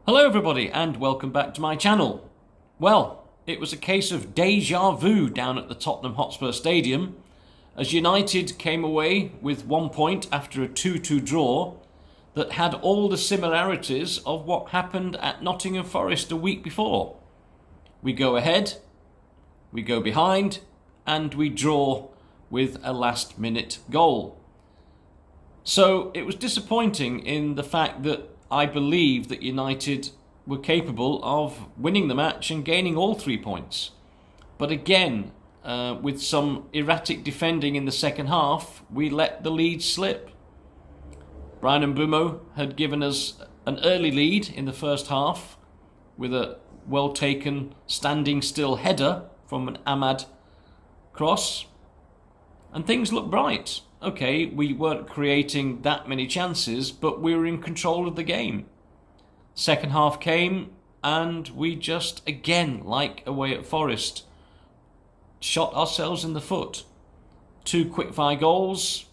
Hello everybody and welcome back to my channel. Well, it was a case of deja vu down at the Tottenham Hotspur Stadium as United came away with 1 point after a 2-2 draw that had all the similarities of what happened at Nottingham Forest a week before. We go ahead, we go behind and we draw with a last minute goal. So it was disappointing in the fact that I believe that United were capable of winning the match and gaining all 3 points. But again, with some erratic defending in the second half, we let the lead slip. Bryan Mbeumo had given us an early lead in the first half with a well-taken standing still header from an Ahmad cross. And things looked bright. Okay, we weren't creating that many chances, but we were in control of the game. Second half came, and we just, again, like away at Forest, shot ourselves in the foot. 2 quick-fire goals,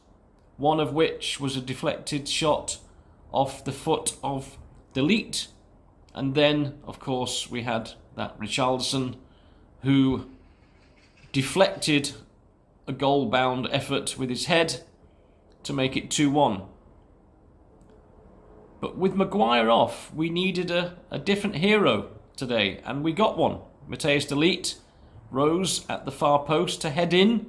one of which was a deflected shot off the foot of De Ligt. And then, of course, we had that Richarlison who deflected a goal-bound effort with his head to make it 2-1. But with Maguire off, we needed a different hero today, and we got one. Matthijs de Ligt rose at the far post to head in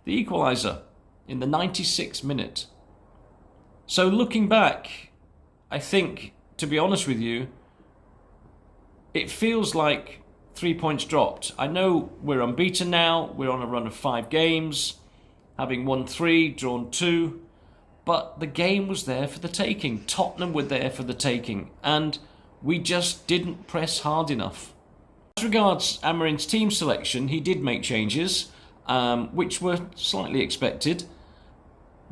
the equaliser in the 96th minute. So looking back, I think, to be honest with you, it feels like 3 points dropped. I know we're unbeaten now. We're on a run of 5 games, having won 3, drawn 2. But the game was there for the taking. Tottenham were there for the taking. And we just didn't press hard enough. As regards Amarin's team selection, he did make changes, which were slightly expected.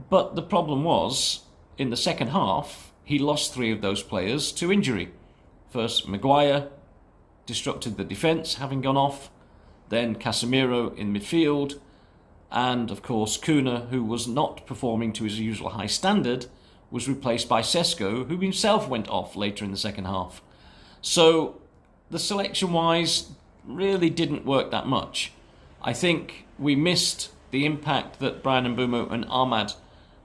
But the problem was, in the second half, he lost 3 of those players to injury. First, Maguire disrupted the defence, having gone off. Then Casemiro in midfield. And, of course, Kuna, who was not performing to his usual high standard, was replaced by Sesko, who himself went off later in the second half. So, the selection-wise, really didn't work that much. I think we missed the impact that Bryan Mbeumo and Ahmad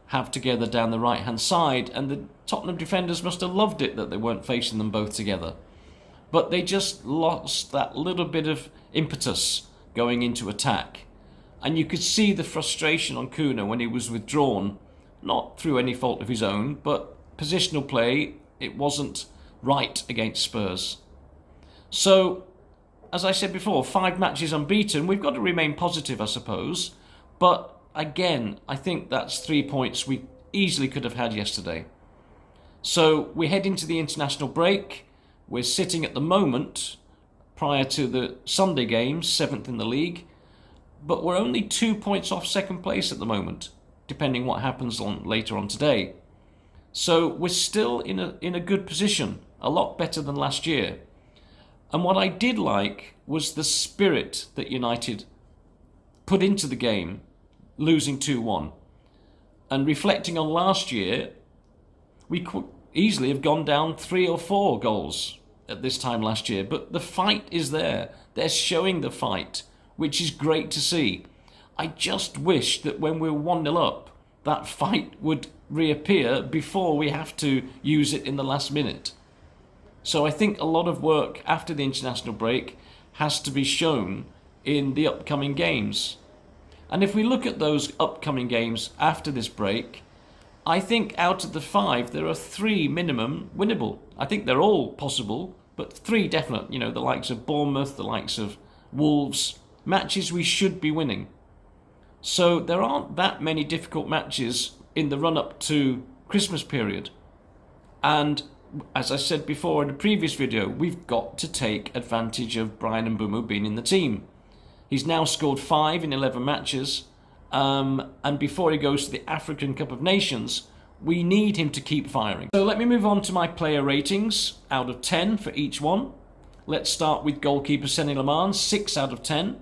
have together down the right-hand side, and the Tottenham defenders must have loved it that they weren't facing them both together. But they just lost that little bit of impetus going into attack. And you could see the frustration on Kuna when he was withdrawn, not through any fault of his own, but positional play, it wasn't right against Spurs. So, as I said before, 5 matches unbeaten. We've got to remain positive, I suppose. But again, I think that's 3 points we easily could have had yesterday. So, we head into the international break. We're sitting at the moment, prior to the Sunday games, 7th in the league, but we're only 2 points off second place at the moment, depending what happens later on today. So we're still in a good position, a lot better than last year. And what I did like was the spirit that United put into the game, losing 2-1. And reflecting on last year, we could easily have gone down 3 or 4 goals at this time last year, but the fight is there. They're showing the fight, which is great to see. I just wish that when we're 1-0 up, that fight would reappear before we have to use it in the last minute. So I think a lot of work after the international break has to be shown in the upcoming games. And if we look at those upcoming games after this break, I think out of the 5, there are 3 minimum winnable. I think they're all possible, but 3 definite. You know, the likes of Bournemouth, the likes of Wolves, matches we should be winning. So there aren't that many difficult matches in the run-up to Christmas period. And as I said before in a previous video, we've got to take advantage of Bryan Mbeumo being in the team. He's now scored 5 in 11 matches. And before he goes to the African Cup of Nations, we need him to keep firing. So let me move on to my player ratings out of 10 for each one. Let's start with goalkeeper Seny Laman, 6 out of 10.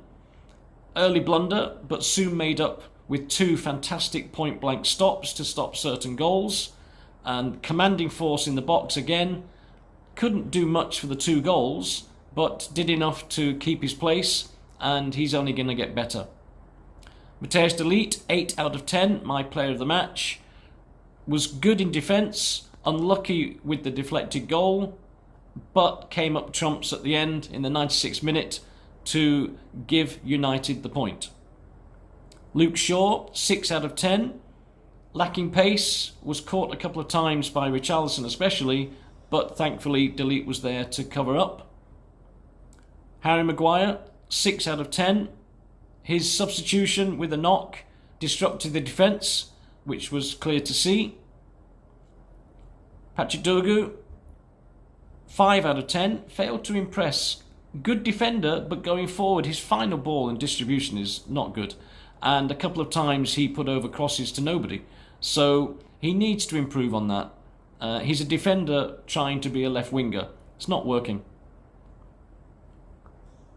Early blunder, but soon made up with 2 fantastic point-blank stops to stop certain goals. And commanding force in the box again. couldn't do much for the 2 goals, but did enough to keep his place, and he's only going to get better. Matthijs de Ligt, 8 out of 10, my player of the match. Was good in defence, unlucky with the deflected goal, but came up trumps at the end in the 96th minute to give United the point. Luke Shaw, 6 out of 10. Lacking pace, was caught a couple of times by Richarlison especially, but thankfully de Ligt was there to cover up. Harry Maguire, 6 out of 10. His substitution with a knock disrupted the defence, which was clear to see. Patrick Dogu, 5 out of 10. Failed to impress. Good defender, but going forward, his final ball and distribution is not good. And a couple of times he put over crosses to nobody. So he needs to improve on that. He's a defender trying to be a left winger. It's not working.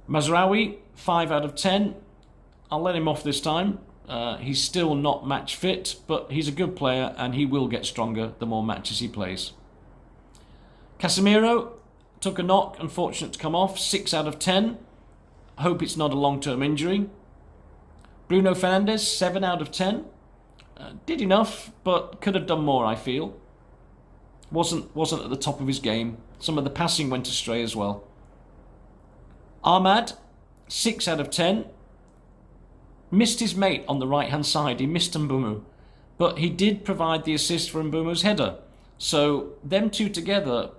Mazraoui, 5 out of 10. I'll let him off this time. He's still not match fit, but he's a good player and he will get stronger the more matches he plays. Casemiro took a knock, unfortunate to come off, 6 out of 10. I hope it's not a long-term injury. Bruno Fernandes, 7 out of 10. Did enough, but could have done more, I feel. Wasn't at the top of his game. Some of the passing went astray as well. Ahmad, 6 out of 10. Missed his mate on the right-hand side. He missed Mbumu. But he did provide the assist for Mbumu's header. So them two together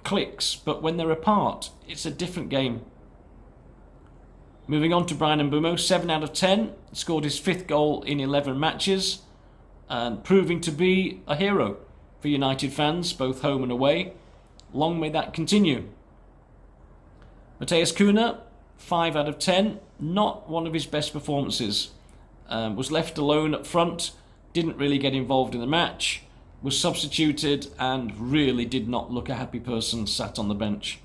clicks, but when they're apart, it's a different game. Moving on to Bryan Mbeumo, 7 out of 10. Scored his 5th goal in 11 matches. And proving to be a hero for United fans, both home and away. Long may that continue. Matheus Cunha, 5 out of 10. Not one of his best performances. Was left alone up front. Didn't really get involved in the match. Was substituted and really did not look a happy person sat on the bench.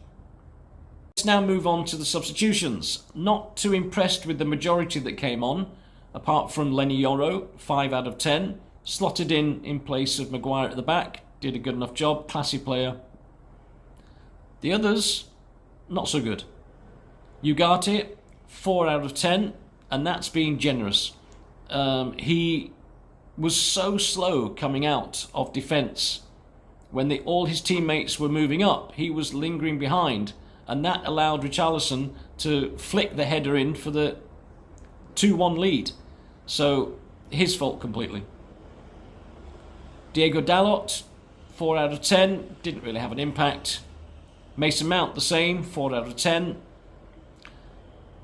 Let's now move on to the substitutions. Not too impressed with the majority that came on, apart from Lenny Yoro, 5 out of 10. Slotted in place of Maguire at the back. Did a good enough job. Classy player. The others, not so good. Ugarte, 4 out of 10, and that's being generous. He was so slow coming out of defence. When all his teammates were moving up, he was lingering behind, and that allowed Richarlison to flick the header in for the 2-1 lead. So, his fault completely. Diego Dalot, 4 out of 10, didn't really have an impact. Mason Mount, the same, 4 out of 10.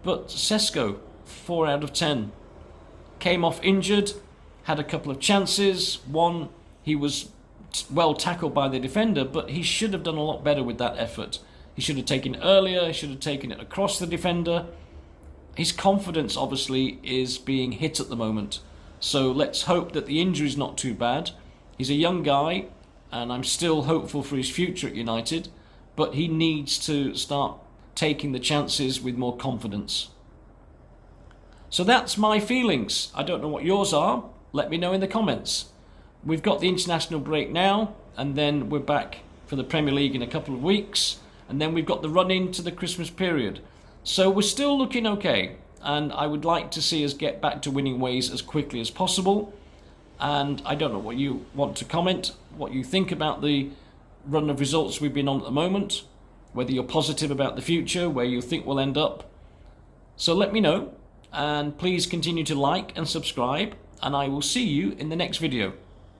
But Sesko, 4 out of 10. Came off injured, had a couple of chances. One, he was well tackled by the defender, but he should have done a lot better with that effort. He should have taken it earlier, he should have taken it across the defender. His confidence, obviously, is being hit at the moment. So let's hope that the injury's not too bad. He's a young guy, and I'm still hopeful for his future at United, but he needs to start taking the chances with more confidence. So that's my feelings. I don't know what yours are. Let me know in the comments. We've got the international break now, and then we're back for the Premier League in a couple of weeks, and then we've got the run into the Christmas period. So we're still looking okay, and I would like to see us get back to winning ways as quickly as possible. And I don't know what you want to comment, what you think about the run of results we've been on at the moment, whether you're positive about the future, where you think we'll end up. So let me know, and please continue to like and subscribe, and I will see you in the next video.